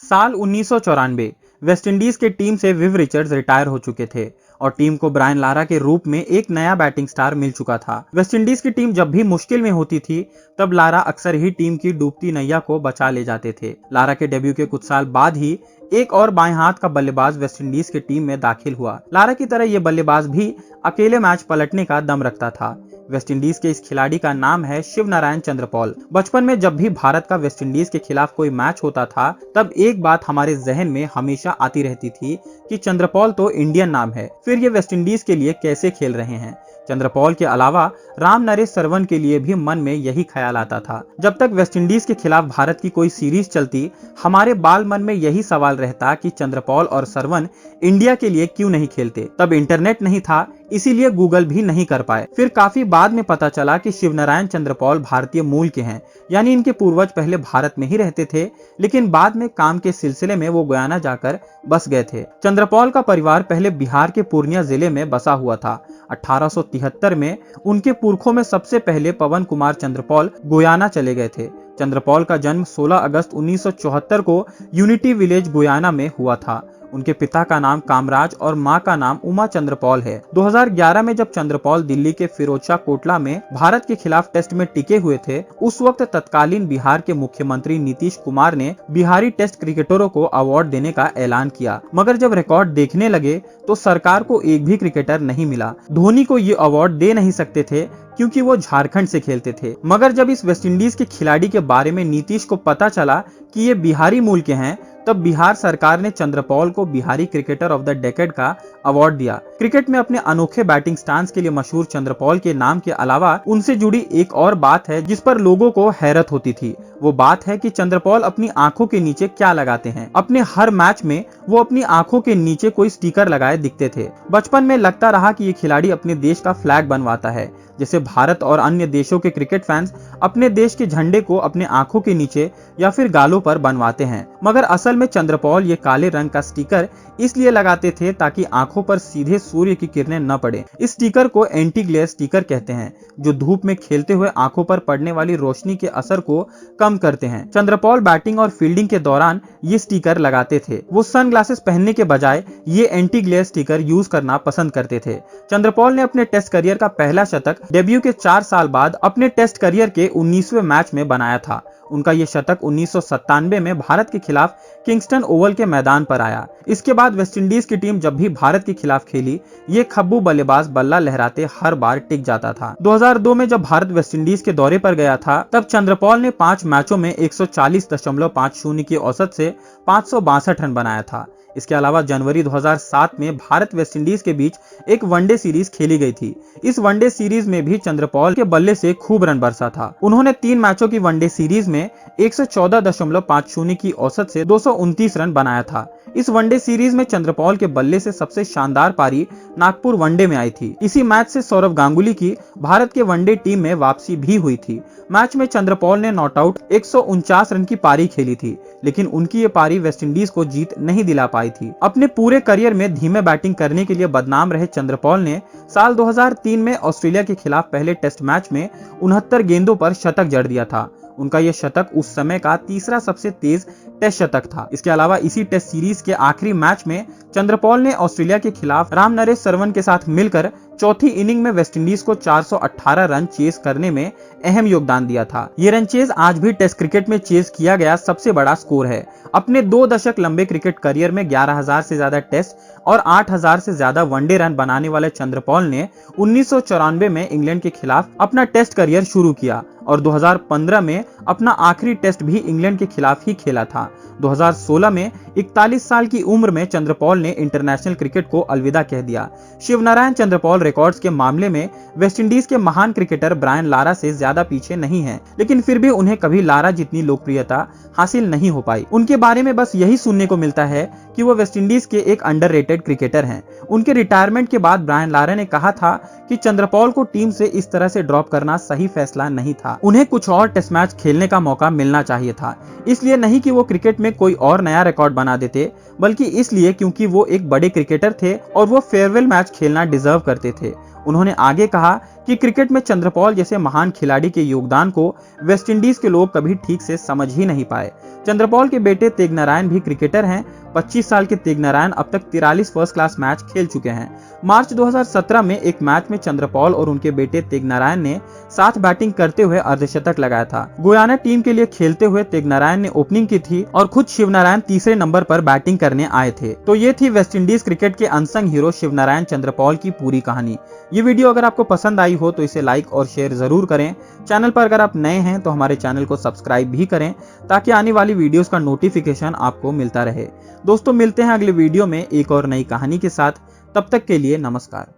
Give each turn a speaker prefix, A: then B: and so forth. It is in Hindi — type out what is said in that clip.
A: साल 1994 वेस्टइंडीज के टीम से विव रिचर्ड्स रिटायर हो चुके थे और टीम को ब्रायन लारा के रूप में एक नया बैटिंग स्टार मिल चुका था। वेस्टइंडीज की टीम जब भी मुश्किल में होती थी तब लारा अक्सर ही टीम की डूबती नैया को बचा ले जाते थे। लारा के डेब्यू के कुछ साल बाद ही एक और बाएं हाथ का बल्लेबाज वेस्टइंडीज की टीम में दाखिल हुआ। लारा की तरह यह बल्लेबाज भी अकेले मैच पलटने का दम रखता था। वेस्टइंडीज के इस खिलाड़ी का नाम है शिवनारायण चंद्रपॉल। बचपन में जब भी भारत का वेस्टइंडीज के खिलाफ कोई मैच होता था तब एक बात हमारे जहन में हमेशा आती रहती थी कि चंद्रपॉल तो इंडियन नाम है, फिर ये वेस्टइंडीज के लिए कैसे खेल रहे हैं। चंद्रपॉल के अलावा रामनरेश सरवन के लिए भी मन में यही ख्याल आता था। जब तक वेस्टइंडीज के खिलाफ भारत की कोई सीरीज चलती हमारे बाल मन में यही सवाल रहता कि चंद्रपॉल और सरवन इंडिया के लिए क्यों नहीं खेलते। तब इंटरनेट नहीं था, इसीलिए गूगल भी नहीं कर पाए। फिर काफी बाद में पता चला कि शिवनारायण चंद्रपॉल भारतीय मूल के हैं, यानी इनके पूर्वज पहले भारत में ही रहते थे लेकिन बाद में काम के सिलसिले में वो गयाना जाकर बस गए थे। चंद्रपॉल का परिवार पहले बिहार के पूर्णिया जिले में बसा हुआ था। 1873 में उनके पुरखों में सबसे पहले पवन कुमार चंद्रपॉल गुयाना चले गए थे। चंद्रपॉल का जन्म 16 अगस्त 1974 को यूनिटी विलेज गुयाना में हुआ था। उनके पिता का नाम कामराज और मां का नाम उमा चंद्रपॉल है। 2011 में जब चंद्रपॉल दिल्ली के फिरोजशाह कोटला में भारत के खिलाफ टेस्ट में टिके हुए थे, उस वक्त तत्कालीन बिहार के मुख्यमंत्री नीतीश कुमार ने बिहारी टेस्ट क्रिकेटरों को अवार्ड देने का ऐलान किया, मगर जब रिकॉर्ड देखने लगे तो सरकार को एक भी क्रिकेटर नहीं मिला। धोनी को ये अवार्ड दे नहीं सकते थे क्योंकि वो झारखंड से खेलते थे। मगर जब इस वेस्टइंडीज के खिलाड़ी के बारे में नीतीश को पता चला कि ये बिहारी मूल के हैं, तब बिहार सरकार ने चंद्रपॉल को Bihari cricketer of the decade का अवार्ड दिया। क्रिकेट में अपने अनोखे बैटिंग स्टांस के लिए मशहूर चंद्रपॉल के नाम के अलावा उनसे जुड़ी एक और बात है जिस पर लोगों को हैरत होती थी। वो बात है कि चंद्रपॉल अपनी आंखों के नीचे क्या लगाते हैं। अपने हर मैच में वो अपनी आंखों के नीचे कोई स्टिकर लगाए दिखते थे। बचपन में लगता रहा कि ये खिलाड़ी अपने देश का फ्लैग बनवाता है, जैसे भारत और अन्य देशों के क्रिकेट फैंस अपने देश के झंडे को अपने आंखों के नीचे या फिर गालों पर बनवाते हैं। मगर असल में चंद्रपॉल ये काले रंग का स्टिकर इसलिए लगाते थे ताकि आंखों पर सीधे सूर्य की किरणें न पड़े। इस स्टिकर को एंटी ग्लेयर स्टिकर कहते हैं, जो धूप में खेलते हुए आंखों पर पड़ने वाली रोशनी के असर को कम करते हैं। चंद्रपॉल बैटिंग और फील्डिंग के दौरान ये स्टिकर लगाते थे। वो सनग्लासेस पहनने के बजाय ये एंटी ग्लेयर स्टिकर यूज करना पसंद करते थे। चंद्रपॉल ने अपने टेस्ट करियर का पहला शतक डेब्यू के 4 साल बाद अपने टेस्ट करियर के 19वें मैच में बनाया था। उनका यह शतक 1997 में भारत के खिलाफ किंगस्टन ओवल के मैदान पर आया। इसके बाद वेस्टइंडीज की टीम जब भी भारत के खिलाफ खेली, ये खब्बू बल्लेबाज बल्ला लहराते हर बार टिक जाता था। 2002 में जब भारत वेस्टइंडीज के दौरे पर गया था तब चंद्रपॉल ने 5 मैचों में 140.50 की औसत से 562 रन बनाया था। इसके अलावा जनवरी 2007 में भारत वेस्टइंडीज के बीच एक वनडे सीरीज खेली गई थी। इस वनडे सीरीज में भी चंद्रपॉल के बल्ले से खूब रन बरसा था। उन्होंने 3 मैचों की वनडे सीरीज में 114.50 की औसत से 229 रन बनाया था। इस वनडे सीरीज में चंद्रपॉल के बल्ले से सबसे शानदार पारी नागपुर वनडे में आई थी। इसी मैच से सौरव गांगुली की भारत के वनडे टीम में वापसी भी हुई थी। मैच में चंद्रपॉल ने नॉट आउट 149 रन की पारी खेली थी, लेकिन उनकी ये पारी वेस्टइंडीज को जीत नहीं दिला पाई थी। अपने पूरे करियर में धीमे बैटिंग करने के लिए बदनाम रहे चंद्रपॉल ने साल 2003 में ऑस्ट्रेलिया के खिलाफ पहले टेस्ट मैच में 69 गेंदों पर शतक जड़ दिया था। उनका यह शतक उस समय का तीसरा सबसे तेज टेस्ट शतक था। इसके अलावा इसी टेस्ट सीरीज के आखिरी मैच में चंद्रपॉल ने ऑस्ट्रेलिया के खिलाफ रामनरेश सरवन के साथ मिलकर चौथी इनिंग में वेस्टइंडीज को 418 रन चेस करने में अहम योगदान दिया था। ये रन चेस आज भी टेस्ट क्रिकेट में चेस किया गया सबसे बड़ा स्कोर है। अपने 2 दशक लंबे क्रिकेट करियर में 11,000 से ज्यादा टेस्ट और 8,000 से ज्यादा वनडे रन बनाने वाले चंद्रपॉल ने 1994 में इंग्लैंड के खिलाफ अपना टेस्ट करियर शुरू किया और 2015 में अपना आखिरी टेस्ट भी इंग्लैंड के खिलाफ ही खेला था। 2016 में 41 साल की उम्र में चंद्रपॉल ने इंटरनेशनल क्रिकेट को अलविदा कह दिया। शिवनारायण चंद्रपॉल रिकॉर्ड्स के मामले में वेस्टइंडीज के महान क्रिकेटर ब्रायन लारा से ज्यादा पीछे नहीं हैं, लेकिन फिर भी उन्हें कभी लारा जितनी लोकप्रियता हासिल नहीं हो पाई। उनके बारे में बस यही सुनने को मिलता है कि वो वेस्टइंडीज के एक अंडररेटेड क्रिकेटर हैं। उनके रिटायरमेंट के बाद ब्रायन लारा ने कहा था कि चंद्रपॉल को टीम से इस तरह से ड्रॉप करना सही फैसला नहीं था। उन्हें कुछ और टेस्ट मैच खेलने का मौका मिलना चाहिए था, इसलिए नहीं कि वो क्रिकेट में कोई और नया रिकॉर्ड बना देते, बल्कि इसलिए क्योंकि वो एक बड़े क्रिकेटर थे और वो फेयरवेल मैच खेलना डिजर्व करते थे। उन्होंने आगे कहा कि क्रिकेट में चंद्रपॉल जैसे महान खिलाड़ी के योगदान को वेस्टइंडीज के लोग कभी ठीक से समझ ही नहीं पाए। चंद्रपॉल के बेटे तेगनारायण भी क्रिकेटर हैं। 25 साल के तेगनारायण अब तक 43 फर्स्ट क्लास मैच खेल चुके हैं। मार्च 2017 में एक मैच में चंद्रपॉल और उनके बेटे तेगनारायण ने साथ बैटिंग करते हुए अर्धशतक लगाया था। गुयाना टीम के लिए खेलते हुए तेगनारायण ने ओपनिंग की थी और खुद शिवनारायण तीसरे नंबर पर बैटिंग करने आए थे। तो ये थी वेस्टइंडीज क्रिकेट के अनसंग हीरो शिवनारायण चंद्रपॉल की पूरी कहानी। ये वीडियो अगर आपको पसंद आई हो तो इसे लाइक और शेयर जरूर करें। चैनल पर अगर आप नए हैं तो हमारे चैनल को सब्सक्राइब भी करें ताकि आने वाली वीडियोस का नोटिफिकेशन आपको मिलता रहे। दोस्तों, मिलते हैं अगले वीडियो में एक और नई कहानी के साथ। तब तक के लिए नमस्कार।